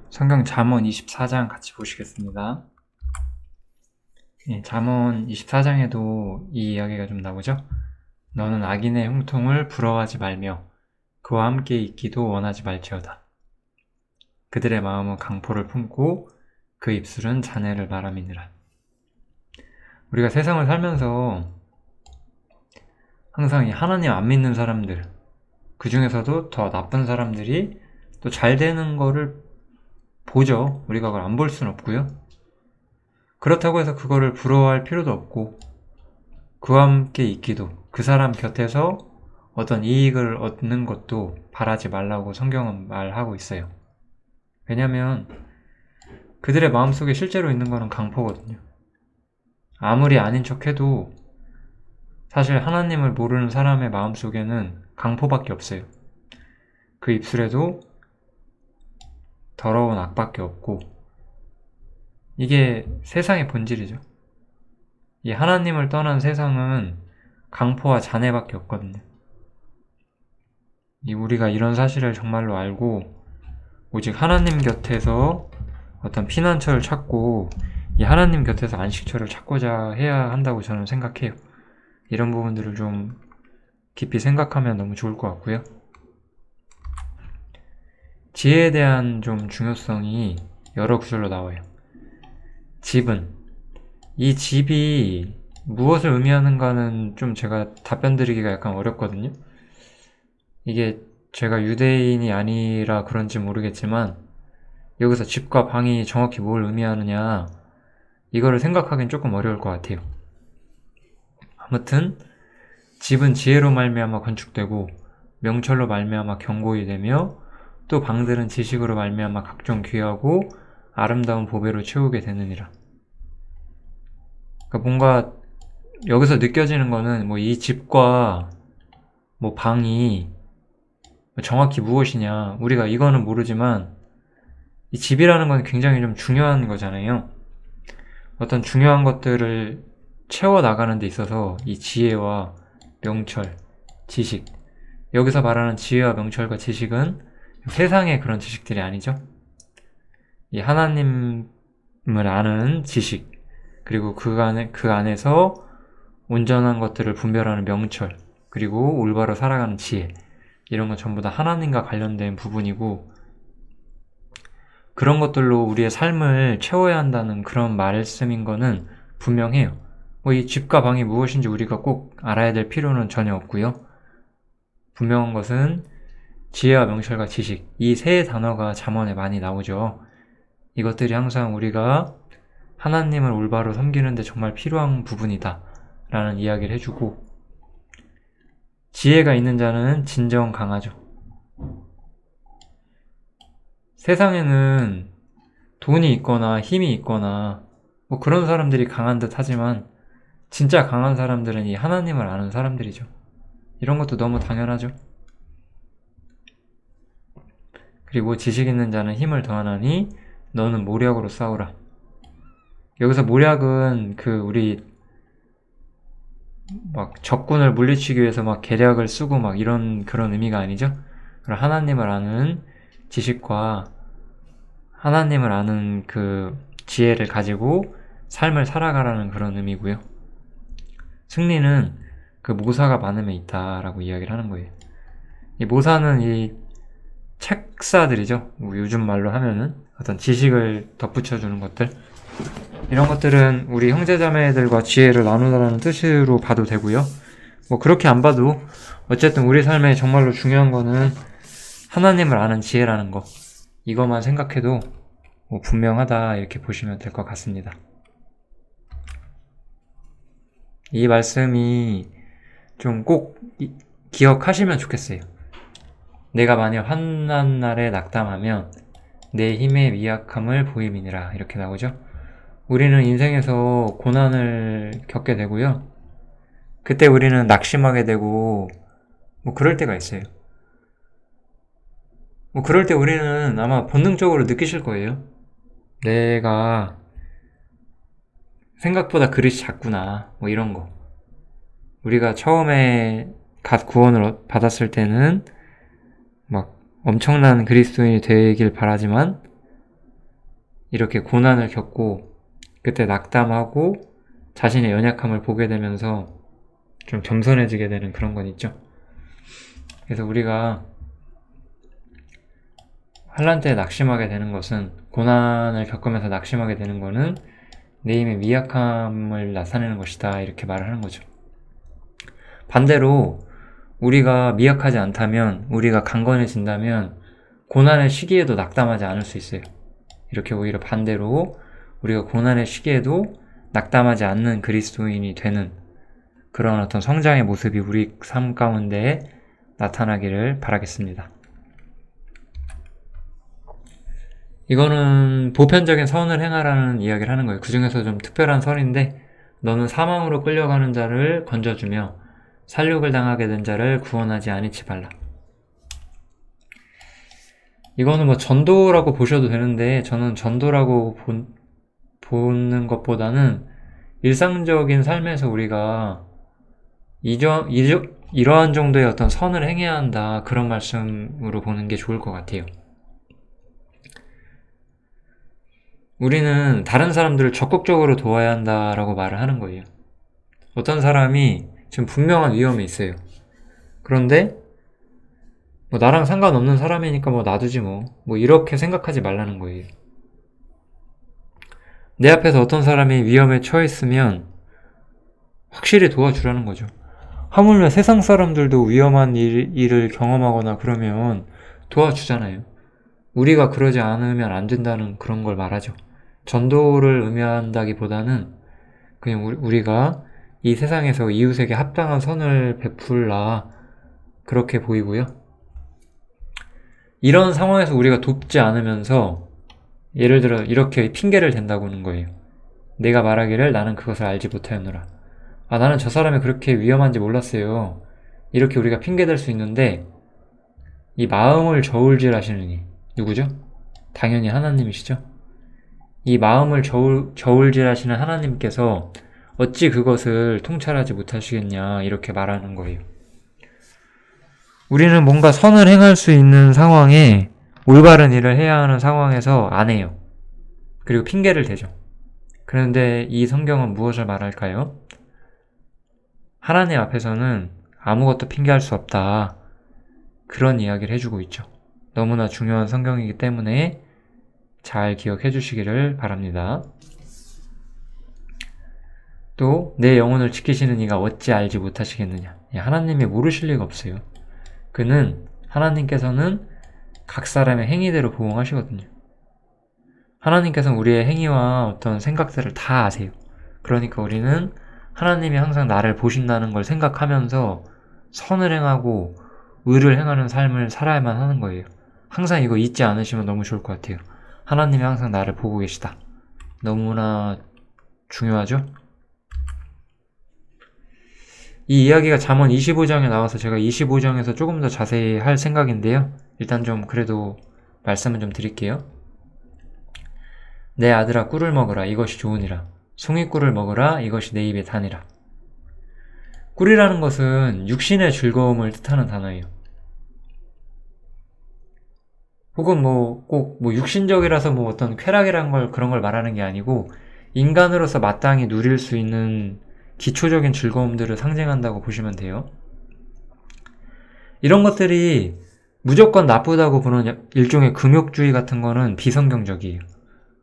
성경 잠언 24장 같이 보시겠습니다. 잠언 24장에도 이 이야기가 좀 나오죠. 너는 악인의 형통을 부러워하지 말며 그와 함께 있기도 원하지 말지어다. 그들의 마음은 강포를 품고 그 입술은 잔해를 말함이니라. 우리가 세상을 살면서 항상 이 하나님 안 믿는 사람들, 그 중에서도 더 나쁜 사람들이 또 잘 되는 거를 보죠. 우리가 그걸 안 볼 수는 없고요. 그렇다고 해서 그거를 부러워할 필요도 없고, 그와 함께 있기도, 그 사람 곁에서 어떤 이익을 얻는 것도 바라지 말라고 성경은 말하고 있어요. 왜냐면 그들의 마음속에 실제로 있는 거는 강포거든요. 아무리 아닌 척해도 사실 하나님을 모르는 사람의 마음속에는 강포밖에 없어요. 그 입술에도 더러운 악밖에 없고, 이게 세상의 본질이죠. 이 하나님을 떠난 세상은 강포와 잔해밖에 없거든요. 우리가 이런 사실을 정말로 알고 오직 하나님 곁에서 어떤 피난처를 찾고 이 하나님 곁에서 안식처를 찾고자 해야 한다고 저는 생각해요. 이런 부분들을 좀 깊이 생각하면 너무 좋을 것 같고요. 지혜에 대한 좀 중요성이 여러 구절로 나와요. 집은, 이 집이 무엇을 의미하는가는 좀 제가 답변 드리기가 약간 어렵거든요. 이게 제가 유대인이 아니라 그런지 모르겠지만 여기서 집과 방이 정확히 뭘 의미하느냐, 이거를 생각하기엔 조금 어려울 것 같아요. 아무튼 집은 지혜로 말미암아 건축되고 명철로 말미암아 견고히 되며 또 방들은 지식으로 말미암아 각종 귀하고 아름다운 보배로 채우게 되느니라. 그러니까 뭔가 여기서 느껴지는 거는 뭐 이 집과 뭐 방이 정확히 무엇이냐, 우리가 이거는 모르지만 이 집이라는 건 굉장히 좀 중요한 거잖아요. 어떤 중요한 것들을 채워나가는 데 있어서 이 지혜와 명철, 지식, 여기서 말하는 지혜와 명철과 지식은 세상의 그런 지식들이 아니죠. 이 하나님을 아는 지식, 그리고 그 안에서 온전한 것들을 분별하는 명철, 그리고 올바로 살아가는 지혜, 이런 건 전부 다 하나님과 관련된 부분이고, 그런 것들로 우리의 삶을 채워야 한다는 그런 말씀인 거는 분명해요. 뭐 이 집과 방이 무엇인지 우리가 꼭 알아야 될 필요는 전혀 없고요. 분명한 것은 지혜와 명철과 지식, 이 세 단어가 잠언에 많이 나오죠. 이것들이 항상 우리가 하나님을 올바로 섬기는데 정말 필요한 부분이다 라는 이야기를 해주고, 지혜가 있는 자는 진정 강하죠. 세상에는 돈이 있거나 힘이 있거나 뭐 그런 사람들이 강한 듯 하지만 진짜 강한 사람들은 이 하나님을 아는 사람들이죠. 이런 것도 너무 당연하죠. 그리고 지식 있는 자는 힘을 더하나니 너는 모략으로 싸우라. 여기서 모략은 우리 막 적군을 물리치기 위해서 막 계략을 쓰고 막 이런 그런 의미가 아니죠. 그럼 하나님을 아는 지식과 하나님을 아는 그 지혜를 가지고 삶을 살아가라는 그런 의미고요. 승리는 그 모사가 많음에 있다라고 이야기를 하는 거예요. 이 모사는 이 책사들이죠. 뭐 요즘 말로 하면은 어떤 지식을 덧붙여주는 것들, 이런 것들은 우리 형제자매들과 지혜를 나누라는 뜻으로 봐도 되고요. 뭐 그렇게 안 봐도 어쨌든 우리 삶에 정말로 중요한 거는 하나님을 아는 지혜라는 거, 이것만 생각해도 뭐 분명하다 이렇게 보시면 될 것 같습니다. 이 말씀이 좀 꼭 기억하시면 좋겠어요. 내가 만약 환난 날에 낙담하면 내 힘의 미약함을 보임이니라, 이렇게 나오죠. 우리는 인생에서 고난을 겪게 되고요. 그때 우리는 낙심하게 되고 뭐 그럴 때가 있어요. 뭐 그럴 때 우리는 아마 본능적으로 느끼실 거예요. 내가 생각보다 그릇이 작구나, 뭐 이런 거. 우리가 처음에 갓 구원을 받았을 때는 막 엄청난 그리스도인이 되길 바라지만 이렇게 고난을 겪고 그때 낙담하고 자신의 연약함을 보게 되면서 좀 겸손해지게 되는 그런 건 있죠. 그래서 우리가 환난 때 낙심하게 되는 것은, 고난을 겪으면서 낙심하게 되는 것은 내 힘의 미약함을 나타내는 것이다, 이렇게 말을 하는 거죠. 반대로 우리가 미약하지 않다면, 우리가 강건해진다면 고난의 시기에도 낙담하지 않을 수 있어요. 이렇게 오히려 반대로 우리가 고난의 시기에도 낙담하지 않는 그리스도인이 되는 그런 어떤 성장의 모습이 우리 삶 가운데 나타나기를 바라겠습니다. 이거는 보편적인 선을 행하라는 이야기를 하는 거예요. 그 중에서 좀 특별한 선인데, 너는 사망으로 끌려가는 자를 건져주며 살육을 당하게 된 자를 구원하지 아니치 말라. 이거는 뭐 전도라고 보셔도 되는데, 저는 전도라고 보는 것보다는 일상적인 삶에서 우리가 이러한 정도의 어떤 선을 행해야 한다, 그런 말씀으로 보는 게 좋을 것 같아요. 우리는 다른 사람들을 적극적으로 도와야 한다라고 말을 하는 거예요. 어떤 사람이 지금 분명한 위험에 있어요. 그런데 뭐 나랑 상관없는 사람이니까 뭐 놔두지 뭐 이렇게 생각하지 말라는 거예요. 내 앞에서 어떤 사람이 위험에 처했으면 확실히 도와주라는 거죠. 하물며 세상 사람들도 위험한 일을 경험하거나 그러면 도와주잖아요. 우리가 그러지 않으면 안 된다는 그런 걸 말하죠. 전도를 의미한다기보다는 그냥 우리가 이 세상에서 이웃에게 합당한 선을 베풀라, 그렇게 보이고요. 이런 상황에서 우리가 돕지 않으면서 예를 들어 이렇게 핑계를 댄다고는 거예요. 내가 말하기를 나는 그것을 알지 못하였노라. 나는 저 사람이 그렇게 위험한지 몰랐어요. 이렇게 우리가 핑계댈 수 있는데, 이 마음을 저울질 하시느니 누구죠? 당연히 하나님이시죠. 이 마음을 저울질 하시는 하나님께서 어찌 그것을 통찰하지 못하시겠냐, 이렇게 말하는 거예요. 우리는 뭔가 선을 행할 수 있는 상황에, 올바른 일을 해야 하는 상황에서 안 해요. 그리고 핑계를 대죠. 그런데 이 성경은 무엇을 말할까요? 하나님 앞에서는 아무것도 핑계할 수 없다, 그런 이야기를 해주고 있죠. 너무나 중요한 성경이기 때문에 잘 기억해 주시기를 바랍니다. 또 내 영혼을 지키시는 이가 어찌 알지 못하시겠느냐. 하나님이 모르실 리가 없어요. 하나님께서는 각 사람의 행위대로 보응하시거든요. 하나님께서는 우리의 행위와 어떤 생각들을 다 아세요. 그러니까 우리는 하나님이 항상 나를 보신다는 걸 생각하면서 선을 행하고 의를 행하는 삶을 살아야만 하는 거예요. 항상 이거 잊지 않으시면 너무 좋을 것 같아요. 하나님이 항상 나를 보고 계시다. 너무나 중요하죠? 이 이야기가 잠언 25장에 나와서 제가 25장에서 조금 더 자세히 할 생각인데요. 일단 좀 그래도 말씀을 좀 드릴게요. 내 아들아, 꿀을 먹으라. 이것이 좋으니라. 송이꿀을 먹으라. 이것이 내 입에 다니라. 꿀이라는 것은 육신의 즐거움을 뜻하는 단어예요. 혹은 꼭 육신적이라서 어떤 쾌락이란 그런 걸 말하는 게 아니고, 인간으로서 마땅히 누릴 수 있는 기초적인 즐거움들을 상징한다고 보시면 돼요. 이런 것들이 무조건 나쁘다고 보는 일종의 금욕주의 같은 거는 비성경적이에요.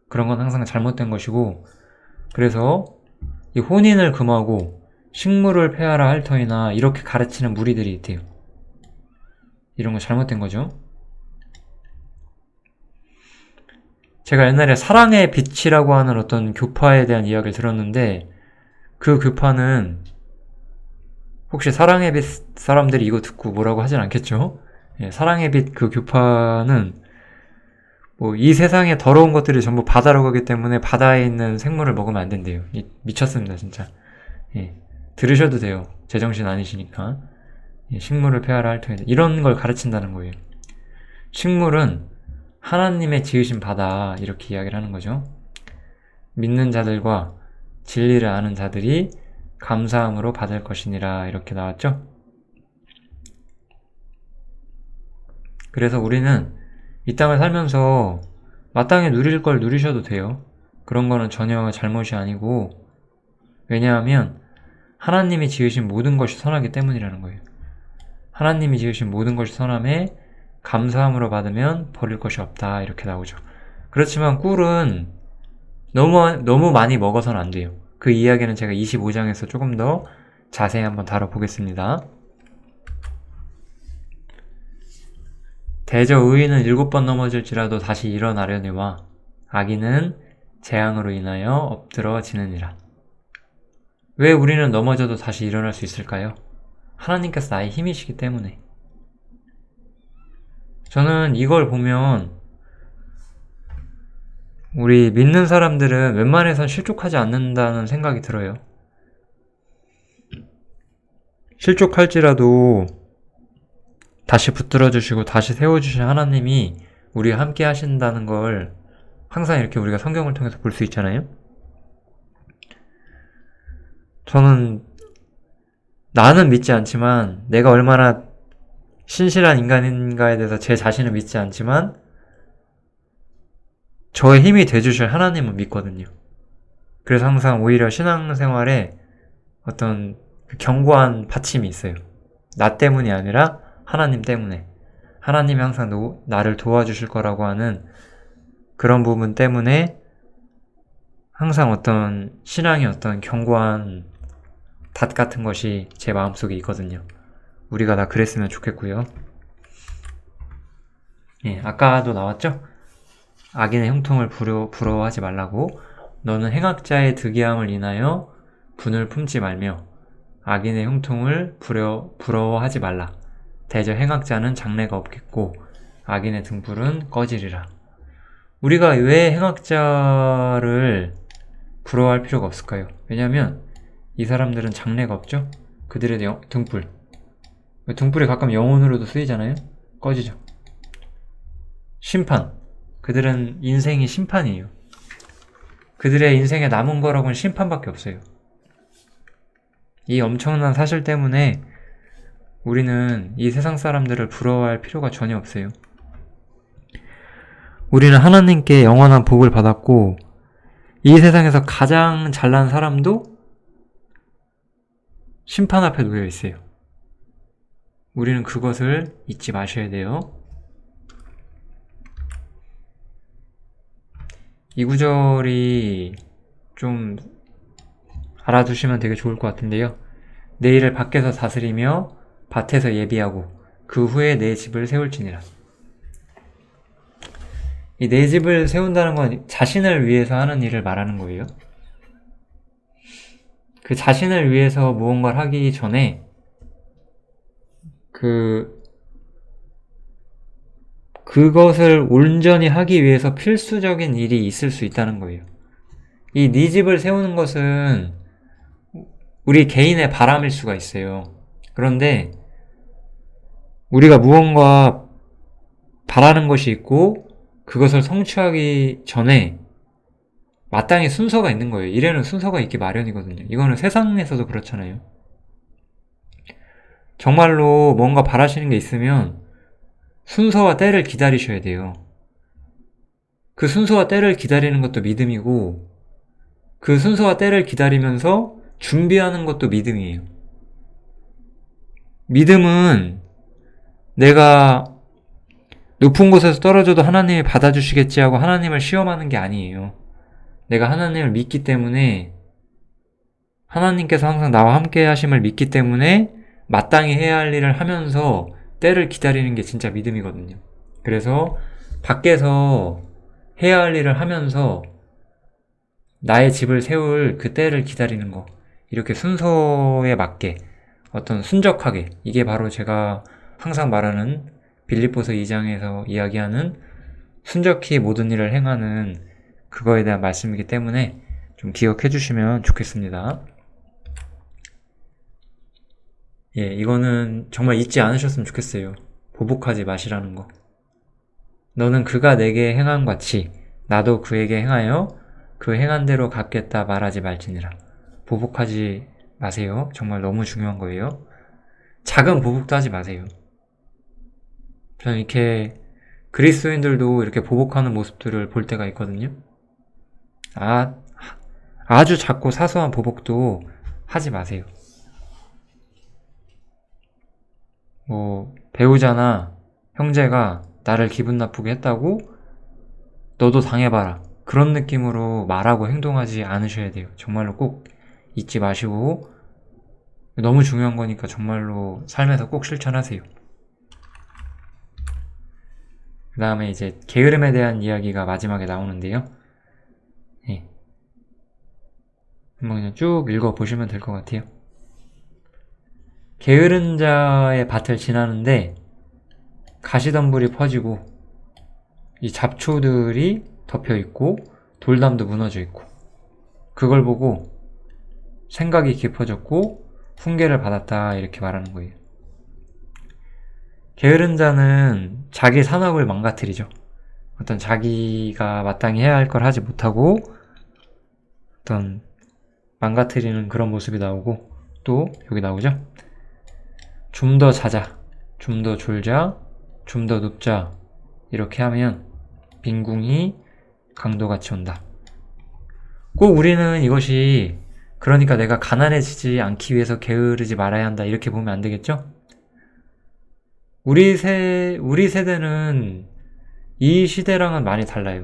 그런 건 항상 잘못된 것이고, 그래서 이 혼인을 금하고 식물을 폐하라 할 터이나 이렇게 가르치는 무리들이 있대요. 이런 거 잘못된 거죠. 제가 옛날에 사랑의 빛이라고 하는 어떤 교파에 대한 이야기를 들었는데, 그 교파는, 혹시 사랑의 빛 사람들이 이거 듣고 뭐라고 하진 않겠죠? 사랑의 빛 그 교파는 이 세상에 더러운 것들이 전부 바다로 가기 때문에 바다에 있는 생물을 먹으면 안 된대요. 미쳤습니다, 진짜. 들으셔도 돼요. 제정신 아니시니까. 식물을 폐하라 할 터인데, 이런 걸 가르친다는 거예요. 식물은 하나님의 지으신 바다, 이렇게 이야기를 하는 거죠. 믿는 자들과 진리를 아는 자들이 감사함으로 받을 것이니라, 이렇게 나왔죠. 그래서 우리는 이 땅을 살면서 마땅히 누릴 걸 누리셔도 돼요. 그런 거는 전혀 잘못이 아니고, 왜냐하면 하나님이 지으신 모든 것이 선하기 때문이라는 거예요. 하나님이 지으신 모든 것이 선함에 감사함으로 받으면 버릴 것이 없다, 이렇게 나오죠. 그렇지만 꿀은 너무 많이 먹어서는 안 돼요. 그 이야기는 제가 25장에서 조금 더 자세히 한번 다뤄보겠습니다. 대저 의인은 7번 넘어질지라도 다시 일어나려니와 악인은 재앙으로 인하여 엎드러지느니라. 왜 우리는 넘어져도 다시 일어날 수 있을까요? 하나님께서 나의 힘이시기 때문에. 저는 이걸 보면 우리 믿는 사람들은 웬만해선 실족하지 않는다는 생각이 들어요. 실족할지라도 다시 붙들어주시고 다시 세워주신 하나님이 우리와 함께 하신다는 걸 항상 이렇게 우리가 성경을 통해서 볼 수 있잖아요. 저는 나는 믿지 않지만 내가 얼마나 신실한 인간인가에 대해서 제 자신을 믿지 않지만 저의 힘이 돼주실 하나님은 믿거든요. 그래서 항상 오히려 신앙생활에 어떤 견고한 받침이 있어요. 나 때문이 아니라 하나님 때문에. 하나님이 항상 나를 도와주실 거라고 하는 그런 부분 때문에 항상 어떤 신앙의 어떤 견고한 닷 같은 것이 제 마음속에 있거든요. 우리가 다 그랬으면 좋겠고요. 예, 아까도 나왔죠? 악인의 형통을 부러워하지 말라고. 너는 행악자의 득이함을 인하여 분을 품지 말며 악인의 형통을 부러워하지 말라. 대저 행악자는 장래가 없겠고 악인의 등불은 꺼지리라. 우리가 왜 행악자를 부러워할 필요가 없을까요? 왜냐하면 이 사람들은 장래가 없죠? 그들의 등불. 등불이 가끔 영혼으로도 쓰이잖아요? 꺼지죠. 심판. 그들은 인생이 심판이에요. 그들의 인생에 남은 거라고는 심판밖에 없어요. 이 엄청난 사실 때문에 우리는 이 세상 사람들을 부러워할 필요가 전혀 없어요. 우리는 하나님께 영원한 복을 받았고 이 세상에서 가장 잘난 사람도 심판 앞에 놓여 있어요. 우리는 그것을 잊지 마셔야 돼요. 이 구절이 좀 알아두시면 되게 좋을 것 같은데요. 내 일을 밖에서 다스리며 밭에서 예비하고 그 후에 내 집을 세울지니라. 이 내 집을 세운다는 건 자신을 위해서 하는 일을 말하는 거예요. 그 자신을 위해서 무언가를 하기 전에 그것을 온전히 하기 위해서 필수적인 일이 있을 수 있다는 거예요. 이 네 집을 세우는 것은 우리 개인의 바람일 수가 있어요. 그런데 우리가 무언가 바라는 것이 있고 그것을 성취하기 전에 마땅히 순서가 있는 거예요. 일에는 순서가 있기 마련이거든요. 이거는 세상에서도 그렇잖아요. 정말로 뭔가 바라시는 게 있으면 순서와 때를 기다리셔야 돼요. 그 순서와 때를 기다리는 것도 믿음이고 그 순서와 때를 기다리면서 준비하는 것도 믿음이에요. 믿음은 내가 높은 곳에서 떨어져도 하나님이 받아주시겠지 하고 하나님을 시험하는 게 아니에요. 내가 하나님을 믿기 때문에 하나님께서 항상 나와 함께 하심을 믿기 때문에 마땅히 해야 할 일을 하면서 때를 기다리는 게 진짜 믿음이거든요. 그래서 밖에서 해야 할 일을 하면서 나의 집을 세울 그 때를 기다리는 거, 이렇게 순서에 맞게 어떤 순적하게, 이게 바로 제가 항상 말하는 빌립보서 2장에서 이야기하는 순적히 모든 일을 행하는 그거에 대한 말씀이기 때문에 좀 기억해 주시면 좋겠습니다. 예, 이거는 정말 잊지 않으셨으면 좋겠어요. 보복하지 마시라는 거. 너는 그가 내게 행한 같이 나도 그에게 행하여 그 행한 대로 갚겠다 말하지 말지니라. 보복하지 마세요. 정말 너무 중요한 거예요. 작은 보복도 하지 마세요. 저는 이렇게 그리스도인들도 이렇게 보복하는 모습들을 볼 때가 있거든요. 아주 작고 사소한 보복도 하지 마세요. 뭐 배우자나 형제가 나를 기분 나쁘게 했다고 너도 당해봐라, 그런 느낌으로 말하고 행동하지 않으셔야 돼요. 정말로 꼭 잊지 마시고, 너무 중요한 거니까 정말로 삶에서 꼭 실천하세요. 그 다음에 이제 게으름에 대한 이야기가 마지막에 나오는데요. 네. 한번 그냥 쭉 읽어보시면 될 것 같아요. 게으른 자의 밭을 지나는데 가시덤불이 퍼지고 이 잡초들이 덮여있고 돌담도 무너져 있고, 그걸 보고 생각이 깊어졌고 훈계를 받았다, 이렇게 말하는 거예요. 게으른 자는 자기 산업을 망가뜨리죠. 어떤 자기가 마땅히 해야 할 걸 하지 못하고 어떤 망가뜨리는 그런 모습이 나오고, 또 여기 나오죠. 좀 더 자자, 좀 더 졸자, 좀 더 눕자, 이렇게 하면 빈궁이 강도같이 온다. 꼭 우리는 이것이 그러니까 내가 가난해지지 않기 위해서 게으르지 말아야 한다, 이렇게 보면 안 되겠죠? 우리 세대는 이 시대랑은 많이 달라요.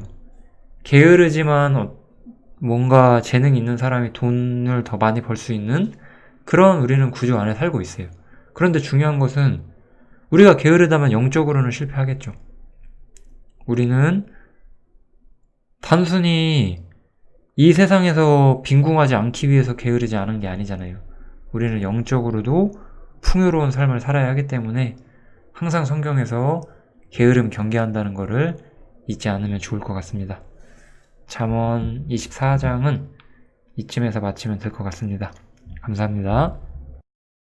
게으르지만 뭔가 재능 있는 사람이 돈을 더 많이 벌 수 있는 그런 우리는 구조 안에 살고 있어요. 그런데 중요한 것은 우리가 게으르다면 영적으로는 실패하겠죠. 우리는 단순히 이 세상에서 빈궁하지 않기 위해서 게으르지 않은 게 아니잖아요. 우리는 영적으로도 풍요로운 삶을 살아야 하기 때문에 항상 성경에서 게으름 경계한다는 것을 잊지 않으면 좋을 것 같습니다. 잠언 24장은 이쯤에서 마치면 될 것 같습니다. 감사합니다.